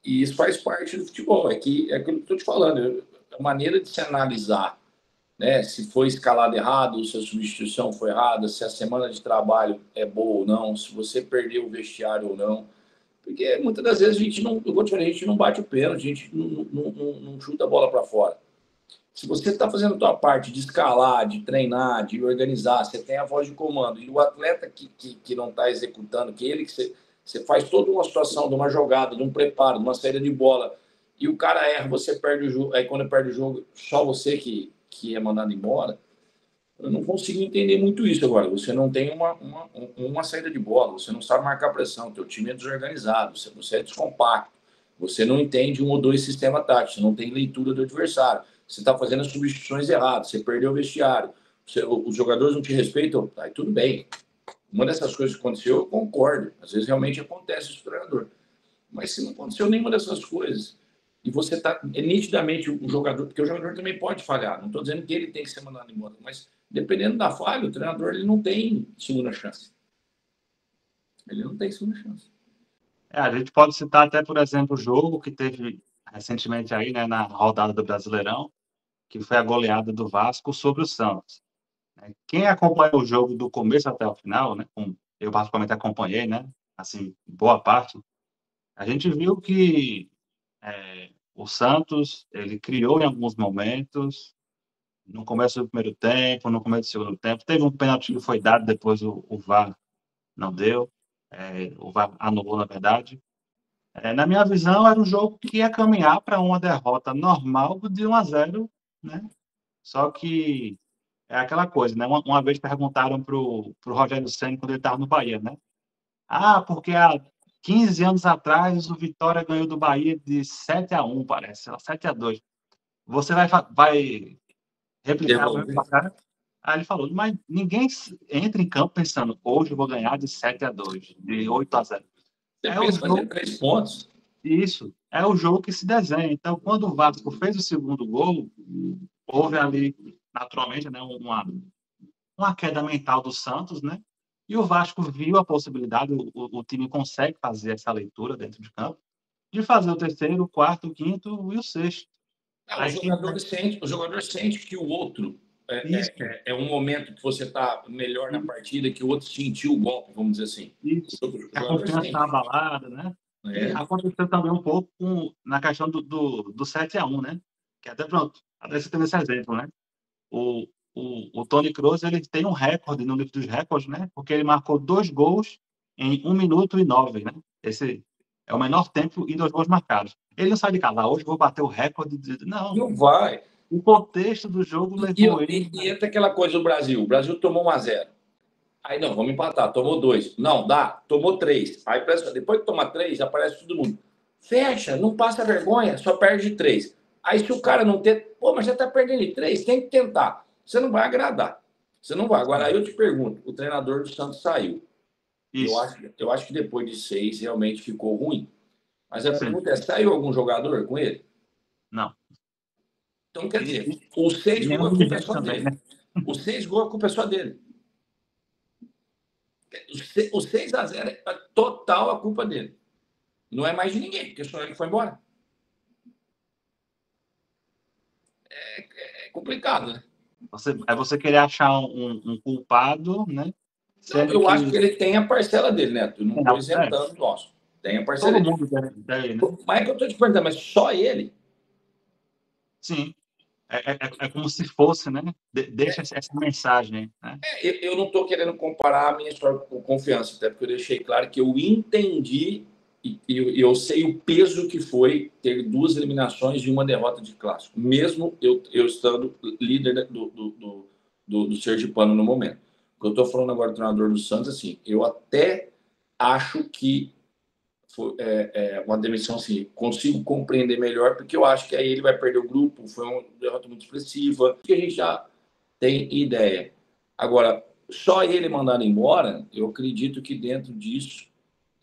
isso faz parte do futebol. É aquilo que eu estou te falando, a maneira de se analisar, né, se foi escalado errado, se a substituição foi errada, se a semana de trabalho é boa ou não, se você perdeu o vestiário ou não. Porque muitas das vezes a gente não bate o pênalti, a gente não chuta a bola para fora. Se você está fazendo a tua parte de escalar, de treinar, de organizar, você tem a voz de comando, e o atleta que não está executando, que você faz toda uma situação de uma jogada, de um preparo, de uma saída de bola, e o cara erra, você perde o jogo, aí quando perde o jogo, só você que é mandado embora. Eu não consigo entender muito isso agora. Você não tem uma saída de bola, você não sabe marcar pressão, teu time é desorganizado, você é descompacto, você não entende 1 ou 2 sistemas táticos, você não tem leitura do adversário, você está fazendo as substituições erradas, você perdeu o vestiário, os jogadores não te respeitam, aí tudo bem. Uma dessas coisas que aconteceu, eu concordo. Às vezes realmente acontece isso com o treinador. Mas se não aconteceu nenhuma dessas coisas, e você está nitidamente um jogador, porque o jogador também pode falhar, não estou dizendo que ele tem que ser mandado embora, mas dependendo da falha, o treinador ele não tem segunda chance. Ele não tem segunda chance. A gente pode citar até, por exemplo, o jogo que teve recentemente aí, né, na rodada do Brasileirão, que foi a goleada do Vasco sobre o Santos. Quem acompanhou o jogo do começo até o final, né, eu particularmente acompanhei, né, assim, boa parte, a gente viu que o Santos, ele criou em alguns momentos, no começo do primeiro tempo, no começo do segundo tempo, teve um pênalti que foi dado, depois o VAR não deu, o VAR anulou, na verdade. Na minha visão, era um jogo que ia caminhar para uma derrota normal de 1-0, né? Só que é aquela coisa, né? Uma vez perguntaram para o Rogério Ceni quando ele estava no Bahia, né? Porque há 15 anos atrás o Vitória ganhou do Bahia de 7-1, parece, 7-2. Você vai replicar o mesmo placar? Aí ele falou, mas ninguém entra em campo pensando, hoje eu vou ganhar de 7-2, de 8-0. Você pensa fazer 3 pontos. Isso, é o jogo que se desenha. Então, quando o Vasco fez o segundo gol, houve ali, naturalmente, né, uma queda mental do Santos, né? E o Vasco viu a possibilidade, o time consegue fazer essa leitura dentro de campo, de fazer o terceiro, o quarto, o quinto e o sexto. O jogador sente que o outro é um momento que você está melhor na partida, que o outro sentiu o golpe, vamos dizer assim. Isso. A confiança está abalada, né? E aconteceu também um pouco na questão do 7-1, né? Que até pronto, até você tem esse exemplo, né? O Toni Kroos, ele tem um recorde no livro dos recordes, né? Porque ele marcou 2 gols em 1 minuto e 9, né? Esse é o menor tempo e 2 gols marcados. Ele não sai de casa, hoje vou bater o recorde. Não vai. O contexto do jogo levou ele... E entra aquela coisa do Brasil. O Brasil tomou 1-0. Aí, não, vamos empatar. Tomou 2. Não, dá. Tomou 3. Aí, depois que toma 3, aparece todo mundo. Fecha, não passa vergonha, só perde 3. Aí, se o cara não ter... mas já tá perdendo de 3, tem que tentar. Você não vai agradar. Você não vai. Agora, aí eu te pergunto, o treinador do Santos saiu. Eu acho que depois de 6, realmente ficou ruim. Mas a pergunta é, saiu algum jogador com ele? Não. Então, quer dizer, os 6 gols a culpa é só dele. Né? Os 6 gols a culpa é só dele. O 6-0 é total a culpa dele. Não é mais de ninguém, porque só ele foi embora. É complicado, né? Você querer achar um culpado, né? Não, eu acho que ele tem a parcela dele, Neto. Não estou isentando o nosso. Tem a parcela dele. Todo mundo dele, né? Mas é que eu estou te perguntando, mas só ele? Sim. É como se fosse, né? Deixa essa mensagem, né? Eu não estou querendo comparar a minha história com confiança, até porque eu deixei claro que eu entendi e eu sei o peso que foi ter 2 eliminações e 1 derrota de clássico, mesmo eu estando líder do Sergipano no momento. O que eu estou falando agora do treinador do Santos, assim, eu até acho que foi uma demissão, assim, consigo compreender melhor, porque eu acho que aí ele vai perder o grupo, foi uma derrota muito expressiva, que a gente já tem ideia. Agora, só ele mandar embora, eu acredito que dentro disso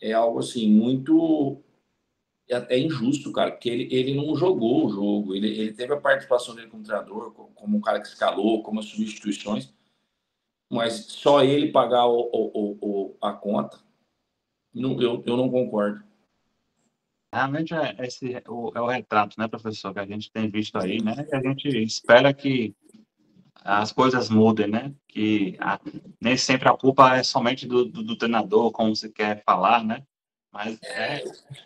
é algo, assim, muito até injusto, cara, porque ele não jogou o jogo, ele teve a participação dele como treinador, como um cara que escalou, como as substituições, mas só ele pagar a conta, eu não concordo. Realmente é o retrato, né, professor, que a gente tem visto aí, né? E a gente espera que as coisas mudem, né? Que nem sempre a culpa é somente do treinador, como você quer falar, né? Mas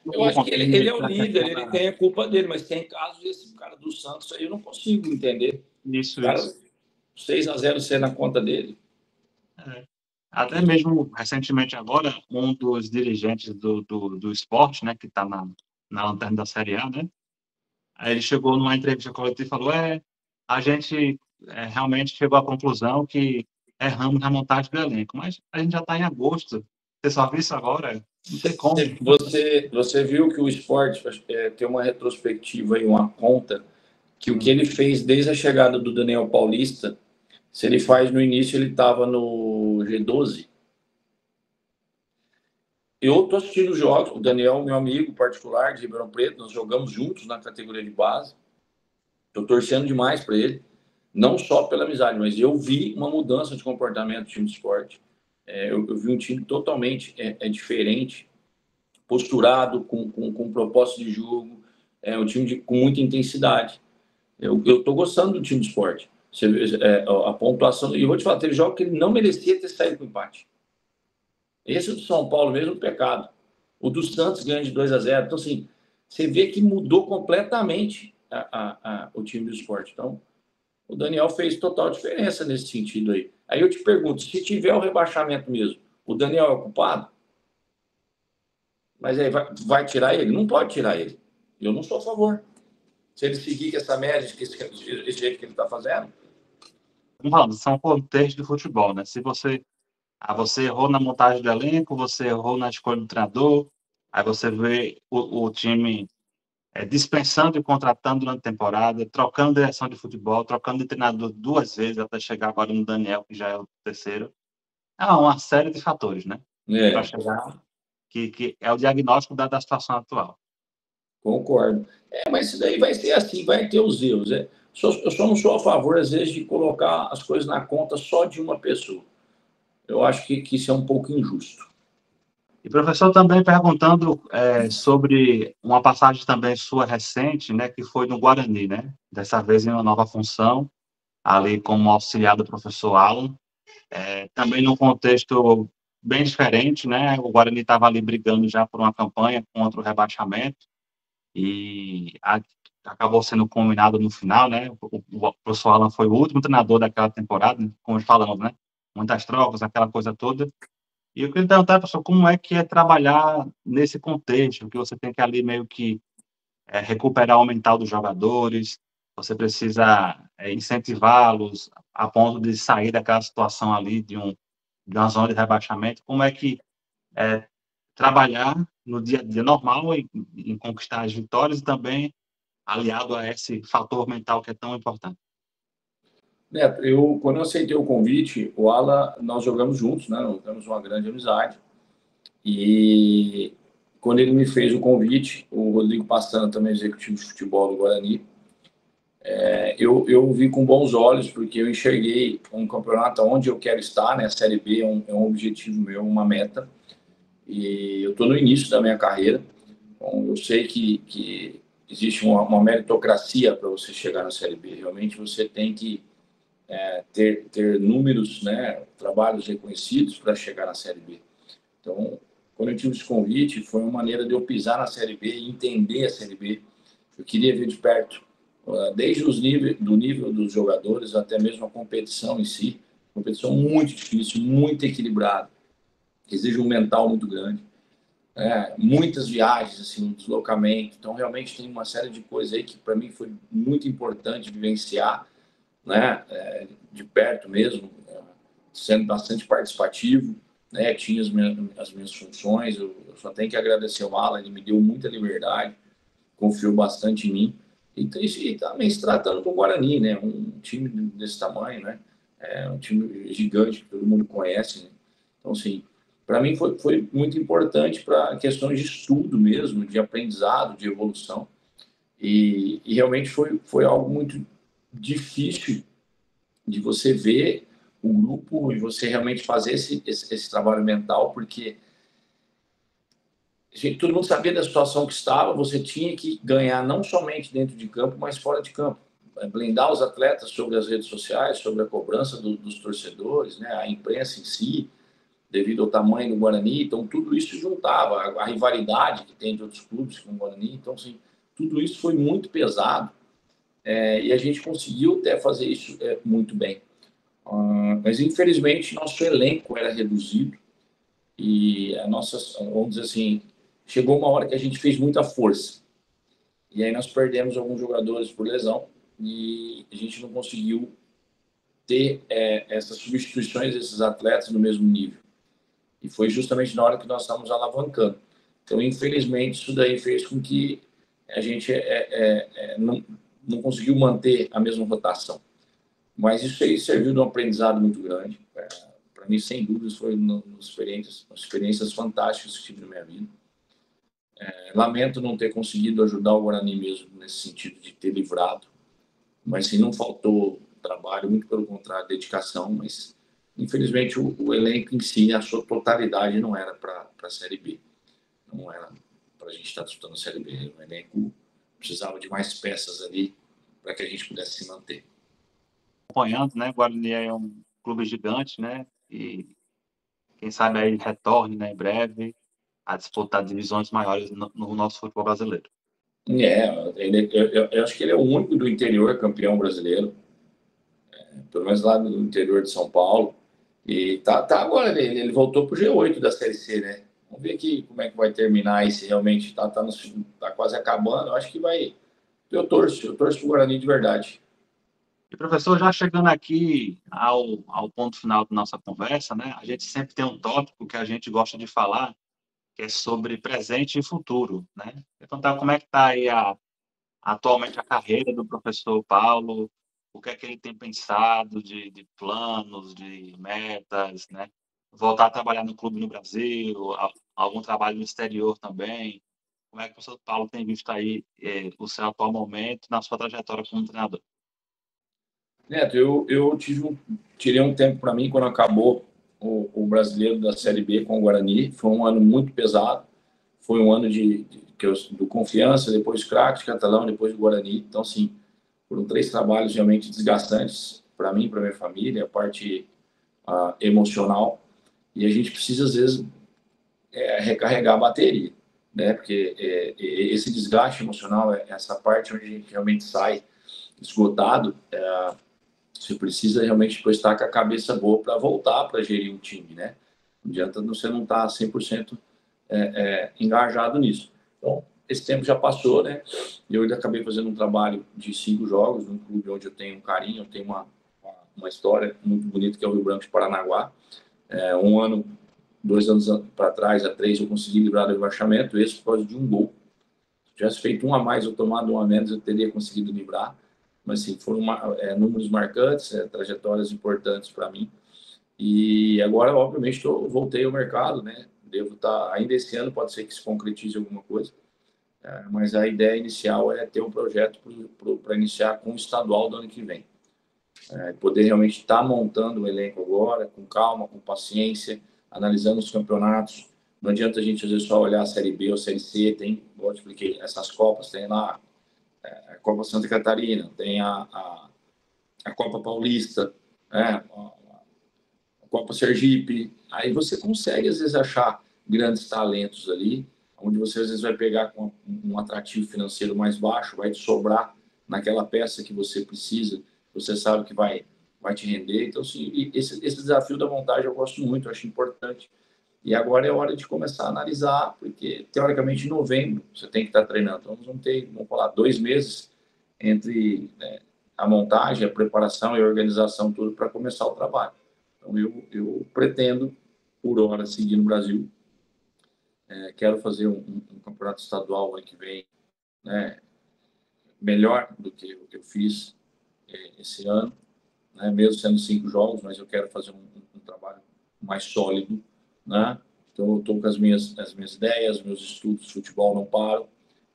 eu acho que ele é o líder, ele tem a culpa dele, mas tem casos desse cara do Santos aí, eu não consigo entender. Isso. 6-0 ser na conta dele. Até mesmo, recentemente agora, um dos dirigentes do esporte, né, que está na lanterna da Série A, né? Aí ele chegou numa entrevista coletiva e falou, a gente realmente chegou à conclusão que erramos na montagem do elenco, mas a gente já está em agosto. Você só viu isso agora? Não tem como. Você viu que o esporte tem uma retrospectiva e uma conta que o que ele fez desde a chegada do Daniel Paulista Se ele faz no início, ele estava no G12. Eu estou assistindo os jogos. O Daniel, meu amigo particular de Ribeirão Preto, nós jogamos juntos na categoria de base. Estou torcendo demais para ele, não só pela amizade, mas eu vi uma mudança de comportamento do time de esporte. Eu vi um time totalmente diferente, posturado, com propósito de jogo, um time com muita intensidade. Eu estou gostando do time de esporte. Você vê, a pontuação. E eu vou te falar, teve jogo que ele não merecia ter saído com empate. Esse do São Paulo mesmo, pecado. O do Santos ganha de 2-0. Então, assim, você vê que mudou completamente o time do esporte. Então, o Daniel fez total diferença nesse sentido aí. Aí eu te pergunto, se tiver o rebaixamento mesmo, o Daniel é o culpado? Mas aí vai tirar ele? Não pode tirar ele. Eu não sou a favor. Se ele seguir com essa média, esse jeito que ele está fazendo. Vamos falando, são contextos do futebol, né? Se você errou na montagem do elenco, você errou na escolha do treinador, aí você vê o time dispensando e contratando durante a temporada, trocando direção de futebol, trocando de treinador 2 vezes até chegar agora no Daniel, que já é o terceiro. É uma série de fatores, né? Para chegar, que é o diagnóstico da situação atual. Concordo. Mas isso daí vai ser assim, vai ter os erros. Eu só não sou a favor, às vezes, de colocar as coisas na conta só de uma pessoa. Eu acho que isso é um pouco injusto. E professor, também perguntando sobre uma passagem também sua recente, né, que foi no Guarani, né? Dessa vez em uma nova função, ali como auxiliar do professor Alan, também num contexto bem diferente, né? O Guarani estava ali brigando já por uma campanha contra o rebaixamento e acabou sendo combinado no final, né? O professor Alan foi o último treinador daquela temporada, como falamos, né? Muitas trocas, aquela coisa toda. E eu queria perguntar, professor, como é que é trabalhar nesse contexto, que você tem que ali meio que recuperar o mental dos jogadores, você precisa incentivá-los a ponto de sair daquela situação ali de uma zona de rebaixamento. Como é que trabalhar no dia a dia normal em conquistar as vitórias e também aliado a esse fator mental que é tão importante? Neto, quando eu aceitei o convite, o Alan, nós jogamos juntos, né? Nós temos uma grande amizade. E quando ele me fez o convite, o Rodrigo Pastana, também executivo de futebol do Guarani, eu vi com bons olhos, porque eu enxerguei um campeonato onde eu quero estar, né? A Série B é um objetivo meu, uma meta. E eu estou no início da minha carreira. Então, eu sei que existe uma meritocracia para você chegar na Série B. Realmente você tem que ter números, né? Trabalhos reconhecidos para chegar na Série B. Então, quando eu tive esse convite, foi uma maneira de eu pisar na Série B e entender a Série B. Eu queria ver de perto, desde do nível dos jogadores até mesmo a competição em si. Competição muito difícil, muito equilibrada, exige um mental muito grande. Muitas viagens, assim, um deslocamento. Então, realmente tem uma série de coisas aí que para mim foi muito importante vivenciar, né? De perto mesmo, sendo bastante participativo. Né, tinha as minhas funções, eu só tenho que agradecer o Alan, ele me deu muita liberdade, confiou bastante em mim, e também se tratando com o Guarani, né, um time desse tamanho, né, um time gigante que todo mundo conhece, né? Então, assim, para mim foi muito importante para questões de estudo mesmo, de aprendizado, de evolução, e realmente foi algo muito difícil de você ver o grupo e você realmente fazer esse trabalho mental, porque todo mundo sabia da situação que estava, você tinha que ganhar não somente dentro de campo, mas fora de campo. Blindar os atletas sobre as redes sociais, sobre a cobrança dos torcedores, né, a imprensa em si, devido ao tamanho do Guarani. Então, tudo isso juntava, a rivalidade que tem de outros clubes com o Guarani. Então, assim, tudo isso foi muito pesado e a gente conseguiu até fazer isso muito bem. Mas, infelizmente, nosso elenco era reduzido e vamos dizer assim, chegou uma hora que a gente fez muita força. E aí nós perdemos alguns jogadores por lesão e a gente não conseguiu ter essas substituições desses atletas no mesmo nível. E foi justamente na hora que nós estávamos alavancando. Então, infelizmente, isso daí fez com que a gente não conseguiu manter a mesma rotação. Mas isso aí serviu de um aprendizado muito grande. Para mim, sem dúvidas, foi uma experiências fantásticas que tive na minha vida. Lamento não ter conseguido ajudar o Guarani mesmo nesse sentido de ter livrado, mas sim, não faltou trabalho, muito pelo contrário, dedicação, mas infelizmente o elenco em si, a sua totalidade não era para a Série B, não era para a gente estar disputando a Série B. O elenco precisava de mais peças ali para que a gente pudesse se manter. Acompanhando, né? O Guarani é um clube gigante, né? E quem sabe aí retorne, né, em breve a disputar divisões maiores no nosso futebol brasileiro. Eu acho que ele é o único do interior campeão brasileiro, pelo menos lá no interior de São Paulo. E tá agora, ele voltou pro G8 da Série C, né? Vamos ver aqui como é que vai terminar aí, se realmente tá quase acabando. Eu acho que vai. Eu torço pro Guarani de verdade. E, professor, já chegando aqui ao ponto final da nossa conversa, né? A gente sempre tem um tópico que a gente gosta de falar, que é sobre presente e futuro, né? Então, como é que está aí atualmente a carreira do professor Paulo? O que é que ele tem pensado de planos, de metas, né? Voltar a trabalhar no clube no Brasil, algum trabalho no exterior também. Como é que o professor Paulo tem visto aí o seu atual momento na sua trajetória como treinador? Neto, tirei um tempo para mim quando acabou o brasileiro da Série B com o Guarani. Foi um ano muito pesado. Foi um ano do Confiança, depois Craques, Catalão, depois do Guarani. Então, assim, foram 3 trabalhos realmente desgastantes para mim, para minha família, a parte emocional. E a gente precisa, às vezes, recarregar a bateria, né? Porque esse desgaste emocional, essa parte onde a gente realmente sai esgotado, você precisa realmente depois estar com a cabeça boa para voltar para gerir um time, né? Não adianta você não estar 100% engajado nisso. Então, esse tempo já passou, né? Eu ainda acabei fazendo um trabalho de 5 jogos num clube onde eu tenho um carinho, eu tenho uma história muito bonita, que é o Rio Branco de Paranaguá. 1 ano, 2 anos para trás, há 3, eu consegui livrar do rebaixamento, esse por causa de um gol. Se tivesse feito um a mais ou tomado um a menos, eu teria conseguido livrar. Mas, sim, foram números marcantes, trajetórias importantes para mim. E agora, obviamente, voltei ao mercado, né? Devo estar, ainda esse ano, pode ser que se concretize alguma coisa, mas a ideia inicial é ter um projeto para iniciar com o estadual do ano que vem. Poder realmente estar montando o elenco agora, com calma, com paciência, analisando os campeonatos. Não adianta a gente, às vezes, só olhar a Série B ou a Série C, tem, como eu expliquei, essas Copas, tem lá a Copa Santa Catarina, tem a Copa Paulista, a Copa Sergipe. Aí você consegue, às vezes, achar grandes talentos ali, onde você, às vezes, vai pegar com um atrativo financeiro mais baixo, vai te sobrar naquela peça que você precisa, você sabe que vai te render. Então, assim, esse desafio da montagem eu gosto muito, eu acho importante. E agora é hora de começar a analisar, porque, teoricamente, em novembro você tem que estar treinando. Então, vamos falar, 2 meses entre a montagem, a preparação e a organização, tudo para começar o trabalho. Então, eu pretendo, por hora, seguir no Brasil. Quero fazer um campeonato estadual ano que vem, né, melhor do que o que eu fiz esse ano, né, mesmo sendo 5 jogos, mas eu quero fazer um trabalho mais sólido, né? Então, eu estou com as minhas ideias, meus estudos de futebol não param,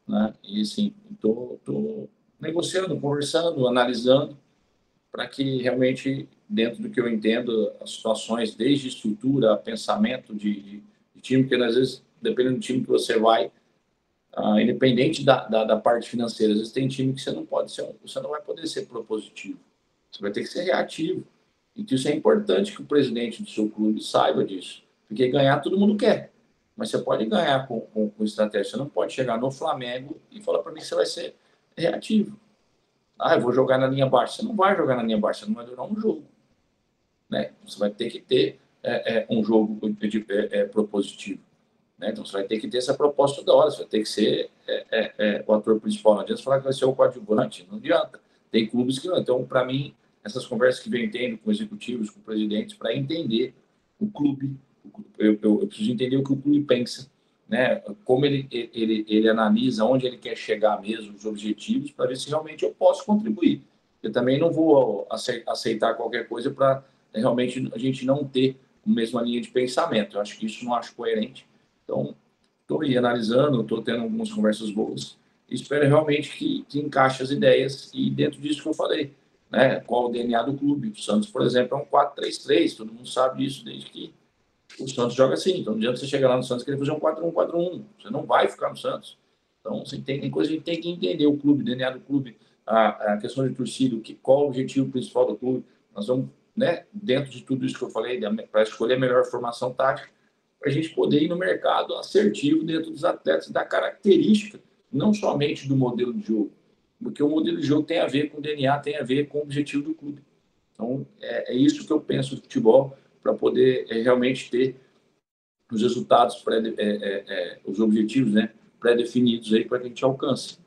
né? E, assim, estou negociando, conversando, analisando, para que realmente, dentro do que eu entendo, as situações, desde estrutura, pensamento de time, porque às vezes, dependendo do time que você vai, independente da parte financeira, às vezes tem time que você não vai poder ser propositivo, você vai ter que ser reativo. Então, isso é importante que o presidente do seu clube saiba disso, porque ganhar todo mundo quer, mas você pode ganhar com estratégia, você não pode chegar no Flamengo e falar para mim que você vai ser reativo. Eu vou jogar na linha baixa. Você não vai jogar na linha baixa, não vai durar um jogo, né? Você vai ter que ter um jogo propositivo, né? Então, você vai ter que ter essa proposta da hora, você vai ter que ser o ator principal. Não adianta falar que vai ser o coadjuvante, não adianta. Tem clubes que não. Então, para mim, essas conversas que venho tendo com executivos, com presidentes, para entender o clube, eu preciso entender o que o clube pensa, né? Como ele analisa, onde ele quer chegar mesmo, os objetivos, para ver se realmente eu posso contribuir. Eu também não vou aceitar qualquer coisa para realmente a gente não ter a mesma linha de pensamento. Eu acho que isso não acho coerente. Então, estou aí analisando, estou tendo algumas conversas boas e espero realmente que encaixe as ideias e dentro disso que eu falei, né? Qual o DNA do clube. O Santos, por exemplo, é um 4-3-3, todo mundo sabe disso desde que o Santos joga assim. Então, não adianta você chegar lá no Santos e querer fazer um 4-1-4-1. Você não vai ficar no Santos. Então, tem coisa que a gente tem que entender, o clube, o DNA do clube, a questão de torcida, qual o objetivo principal do clube. Nós vamos, né, dentro de tudo isso que eu falei, para escolher a melhor formação tática, para a gente poder ir no mercado assertivo dentro dos atletas, da característica, não somente do modelo de jogo, porque o modelo de jogo tem a ver com o DNA, tem a ver com o objetivo do clube. Então, é isso que eu penso do futebol, para poder realmente ter os resultados, os objetivos, né, pré-definidos aí para que a gente alcance.